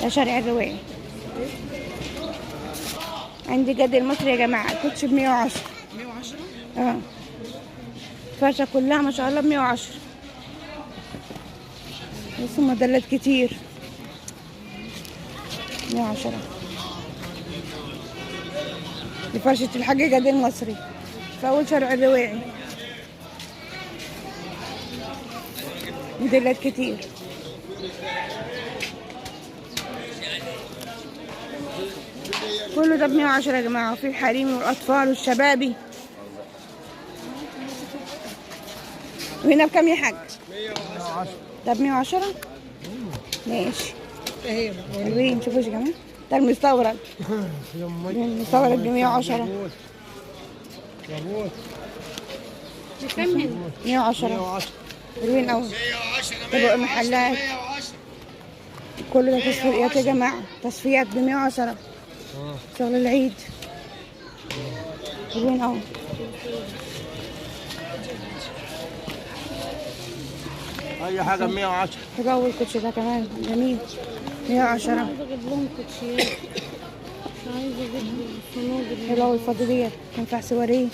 ده شارع الرواقي. عندي جد المصري يا جماعه، الكوتش ب 110. 110. اه الفرشه كلها ما شاء الله ب 110. بصوا موديلات كتير 110. دي فرشة الحاج جد المصري في أول شارع الرواعي. موديلات كتير. كله ده ب110 يا جماعة، وفي الحريمي والأطفال والشبابي. وهنا بكام يا حاج؟ 110. ده ب110. ماشي حلوين. شوفوا يا جماعة ده المستورد. المستورد ب110. بكام هنا؟ 110 حلوين أوي. طبق المحلات كل ده تصفيات يا جماعة، تصفيات ب110. شغل العيد حلوين أوي. اي حاجه ب 110. حلو الكوتشي ده كمان جميل 110. عايزه اجيب لهم كوتشيات، عايزه اجيب صنادل. حلو الفضليات تنفع سواريه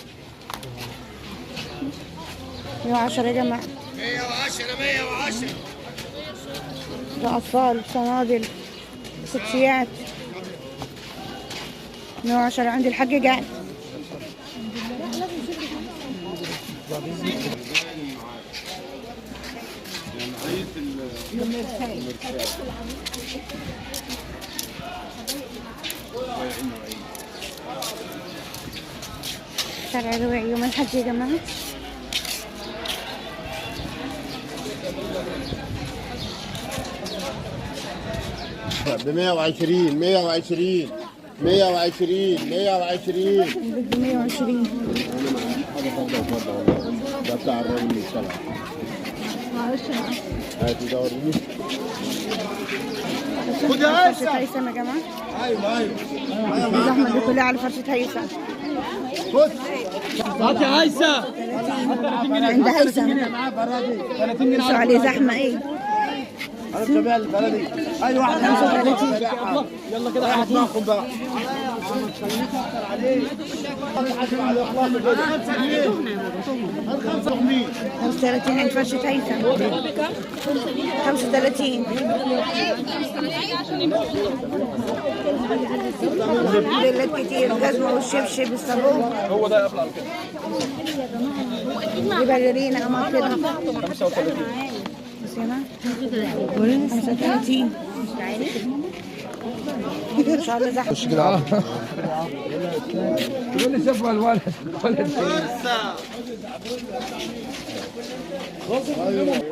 110 يا جماعة. 110 110. ده أطفال صنادل كوتشيات 110 عند الحاج جعل. شارع الرواعي يوم الحج يا جماعة. ب 120 120 120 120. ب 120. ده بتاع الراجل اللي طلع. معلش هاتي ده وريني. خد يا فرشة هيثم يا جماعة. ايوه الزحمة دي كلها على فرشة هيثم. خد. هات يا هيثم. عند هيثم. 30 جنيه بصوا عليه زحمة ايه. انا بتابع البلدي. اي واحد 35. يلا كده واحد معكم بقى. 35 عند فرشة هيثم. 35. موديلات كتير، الجزمة والشبشب الصابون. هو ده قبل على كده. دي باليرينا قمر كده 35. بس يا جماعة 35. ان شاء الله زحمة. خش كده. يقول لي سيبوا الولد.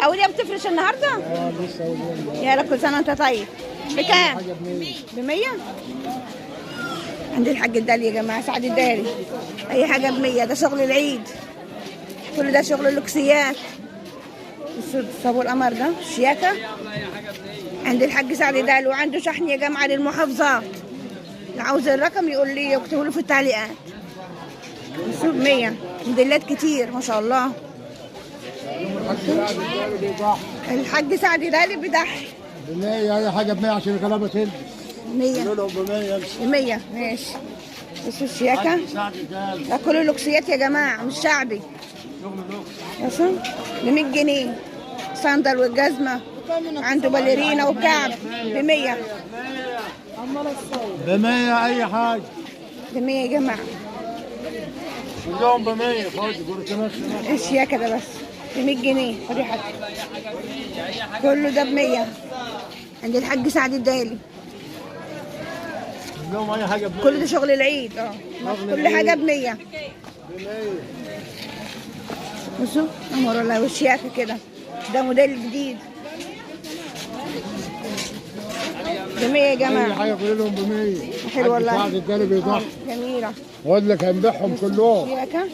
أولية بتفرش النهاردة؟ يا لك كل سنة وأنت طيب. بكام؟ ب100؟ عند الحاج الدالي يا جماعة، سعد الدالي. أي حاجة ب100، ده شغل العيد. كل ده شغل اللوكسيات. صابون القمر ده شياكة عند الحاج سعد الدالي، وعنده شحن يا جماعة للمحافظات. اللي عاوز الرقم يقول لي يكتبوا له في التعليقات. السوق 100. موديلات كتير ما شاء الله. الحاج سعد دالي بيضحي ب 100. اي حاجه ب 100 عشان الغلابه تلبس. 100. قول لهم ب 100. 100 ماشي. بصوا الشياكة ده كله لوكسيات يا جماعة مش شعبي. بصوا ب 100 جنيه. صندل والجزمة، عنده باليرينا وكعب ب 100. ب 100 اي حاجه. ب 100 يا جماعة. كلهم ب 100. خد بروتينات. الشياكة ده بس ب 100 جنيه. خدي حاجة كله ده ب 100 عند الحاج سعد الدالي. كلهم اي حاجه ب 100. كل ده شغل العيد. كل حاجة ب 100. بصوا امر والله والشياكة كده. ده موديل جديد ب 100 يا اي جماعة. حاجه قول لهم ب 100. حلو والله. سعد الدالي بيضحي. جميلة اقول لك هنبيعهم كلهم. شياكة.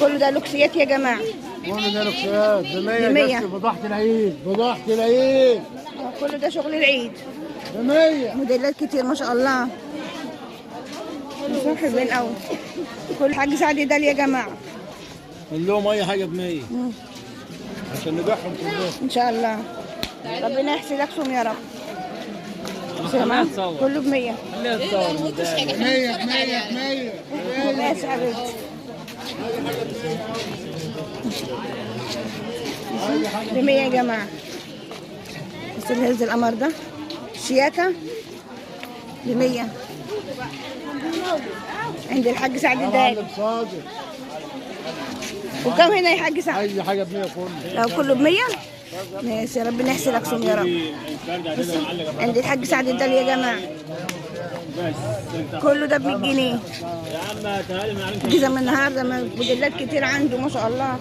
كل ده لوكسيات يا جماعة. كل ده لوكسيات ب 100. ب 100. بس بضحت العيد. بضحت العيد كل ده شغل العيد. ب 100. موديلات كتير ما شاء الله. بصوا حلوين قوي. كل حاج سعد دالي يا جماعة. قول لهم اي حاجه ب 100 عشان نبيعهم كلهم. ان شاء الله ربنا يحسن لكم يا رب. سلام كله ب100. خليها تصور. 100 ماشي حبيبتي. ب100 يا جماعة. بس الهز القمر ده شياكة ب100 عند الحاج سعد الداري. صادق. وكم هنا يا حاج سعد؟ اي حاجه ب100 كله. لو كله ب100 ماشي. ربنا يحسن لك سم يا رب. عند الحاج سعد الداري يا جماعة كله ده ب100 جنيه. جزم النهارده موديلات كتير عنده ما شاء الله.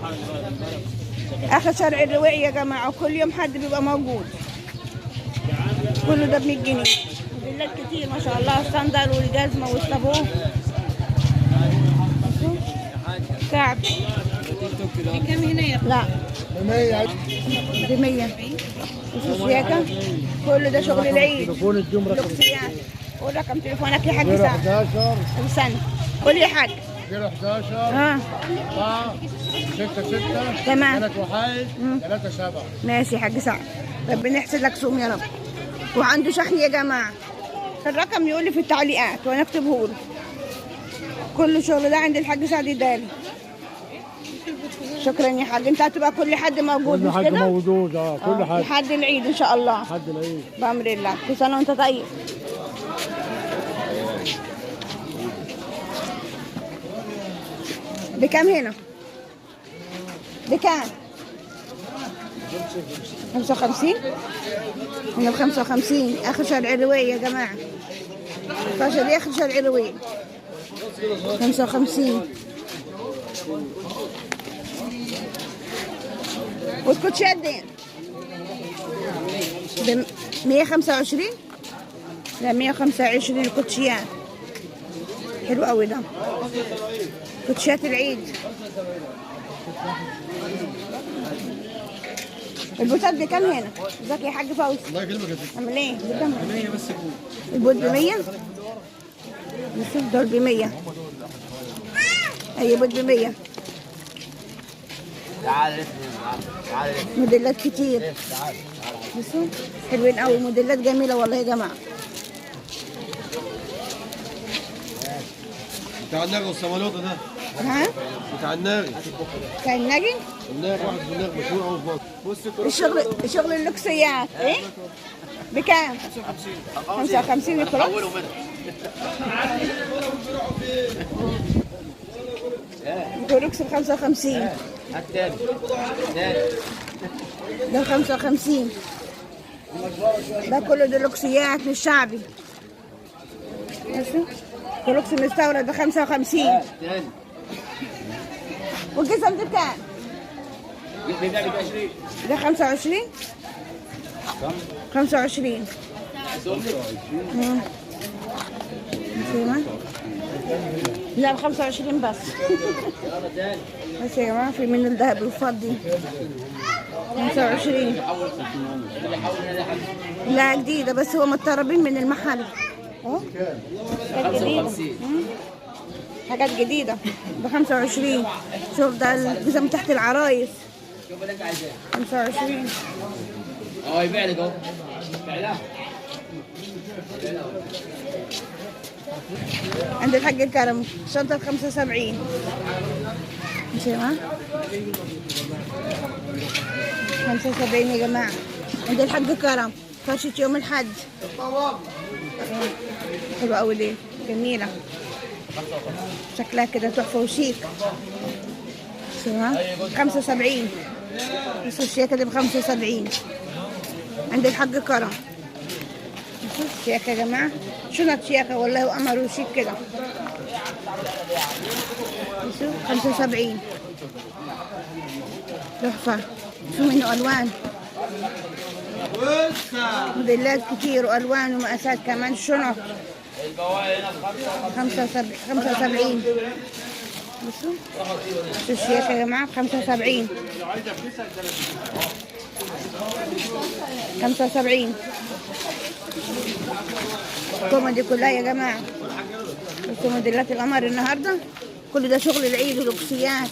اخر شارع الرواعي يا جماعة وكل يوم حد بيبقى موجود. كله ده ب100 جنيه. موديلات كتير ما شاء الله. الصندل والجزمة والصابون. كعب كم هنا يا لا 100 ب100. شياكة كله ده شغل العيد. تليفون الجمره لوكسيات. قول رقم تليفونك يا حاج سعد. 11 استنى قول يا حاج. 11 اه 4 6 تمام. 3 1 3 7. ماشي يا حاج سعد. ربنا يحسن لك سوم يا رب. وعنده شحن يا جماعة. الرقم يقول لي في التعليقات وانا اكتبه له. كل شغل ده عند الحاج سعد الداري. شكرا يا حاج. انت هتبقى كل حد موجود كل مش حاجه كده؟ موجود. كل حاجه لحد العيد ان شاء الله لحد العيد. بأمر الله. كل سنة وانت طيب. بكام هنا؟ بكام؟ 55 هنا ب55. اخر شارع الروية يا جماعة. فاشل دي اخر شارع الروية 55. والكوتشات دي ب 125. لا 125 الكوتشيات. حلو قوي ده. كوتشيات العيد. البوتات بكام هنا؟ ازيك يا حاج فوزي؟ الله يكرمك يا ست. عامل ايه؟ بكام؟ 100 بس. البوت ب100. بس دول ب100. اي بوت ب100. موديلات كتير. بصوا حلوين قوي. موديلات جميله والله يا جماعه. بتاع الناغي والصمالوطه ده. ها؟ بتاع الناغي. كان ناجي؟ الناغي واحد في الناغي مشهور قوي في مصر. الشغل اللوكسيات ايه؟ بكام؟ 55 الكروس. الكروكس ب 55. ده 55. ده كله دلوكسيات مش شعبي. ماشي؟ كروكس مستورد ب 55. والجزم دي بكام؟ ده 25. 25. لا ب 25 بس. بس يا جماعة في منه الذهب الفضي 25. لا جديدة بس هو متطربين من المحل. اهو حاجات جديدة. حاجات جديدة ب 25. شوف ده الجزم تحت العرايس 25. يبيع لك اهو. عند الحاج الكرم شنطة 75. ماشي يا جماعة 75 يا جماعة. عند الحاج الكرم فرشة يوم الحد. حلوة أوي دي جميلة. شكلها كده تحفة وشيك. 75. بس الشياكة دي ب75 عند الحاج كرم. شياكة يا جماعة. شنط شياكة والله وقمر وشيك كده. 75 تحفة. شو منه ألوان موديلات كتير وألوان ومقاسات كمان. شنط 75. بصوا شو الشياكة يا جماعة ب 75. 75. الكومة دي كلها يا جماعة. بصوا موديلات القمر النهاردة. كل ده شغل العيد ولوكسيات.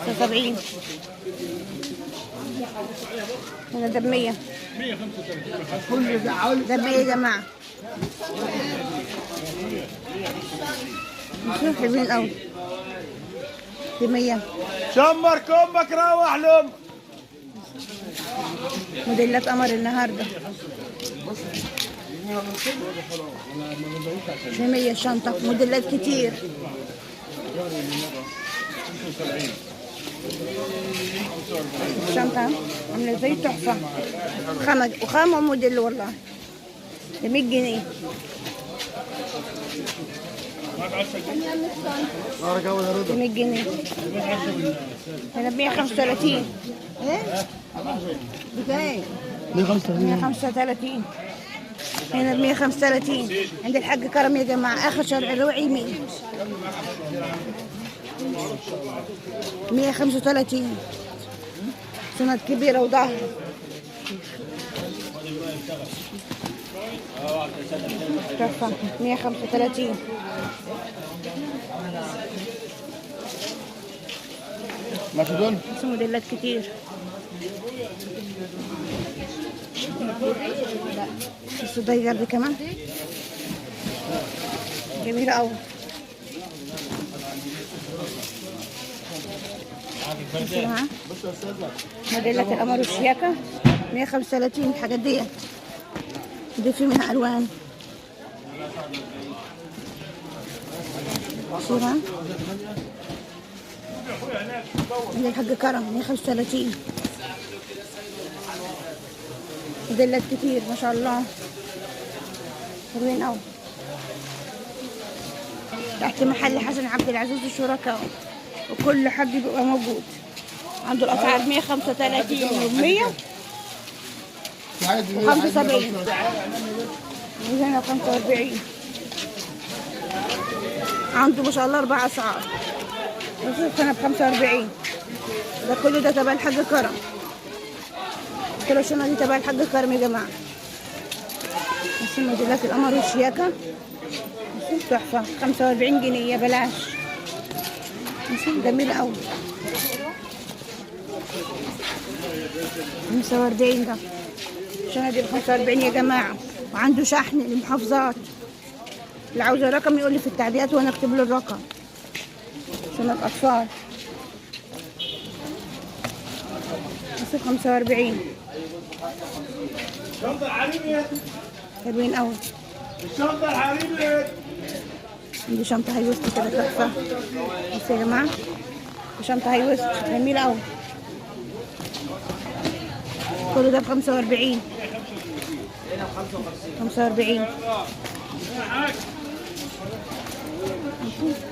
75. هنا ده ب100. ده ب100 يا جماعة. شوف حلوين قوي. ب100. شمر كمك روح لهم. موديلات قمر النهارده. ب100 الشنطة، موديلات كتير. الشنطة عاملة زي تحفة. وخامة موديل والله. ب100 جنيه. ب100 جنيه. هنا ب135. ايه؟ بكام؟ 135. هنا ب135 عند الحاج كرم يا جماعة. آخر شارع الروعي 100. 135. سند كبيرة وظهر. تحفة. 135. ماشي دول. بس موديلات كتير. الصدير دي كمان جميلة أوي. موديلات القمر والشياكة 135. الحاجات دي في منها ألوان. صورة عند الحاج كرم 135. موديلات كتير ما شاء الله. حلوين أوي. تحت محل حسن عبد العزيز الشركاء، وكل حد بيبقى موجود. عنده الأسعار 135 و100 و75 وهنا 45. عنده ما شاء الله 4 أسعار. بشوف هنا ب45. ده كله ده تبع الحاج كرم. كل الشنطة دي تبع الحاج كرم يا جماعة. بس موديلات القمر والشياكة تحفة. 45 جنيه بلاش. جميل قوي. 45 ده. الشنطة دي ب45 يا جماعة. وعنده شحن للمحافظات. اللي عاوز الرقم يقول لي في التعليقات وانا اكتب له الرقم. شنطة أطفال. بس 45. الشنطة الحريمي. حلوين قوي. الشنطة الحريمي. عندي شنطة هاي ويست كده تحفة. بصوا يا جماعة. شنطة هاي ويست جميلة قوي. كله ده ب45. 45.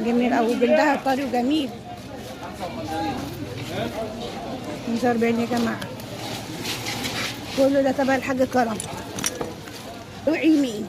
جميل قوي. جلدها طري وجميل. 45 يا جماعة. كله ده تبع الحاج كرم. اوعي يمين.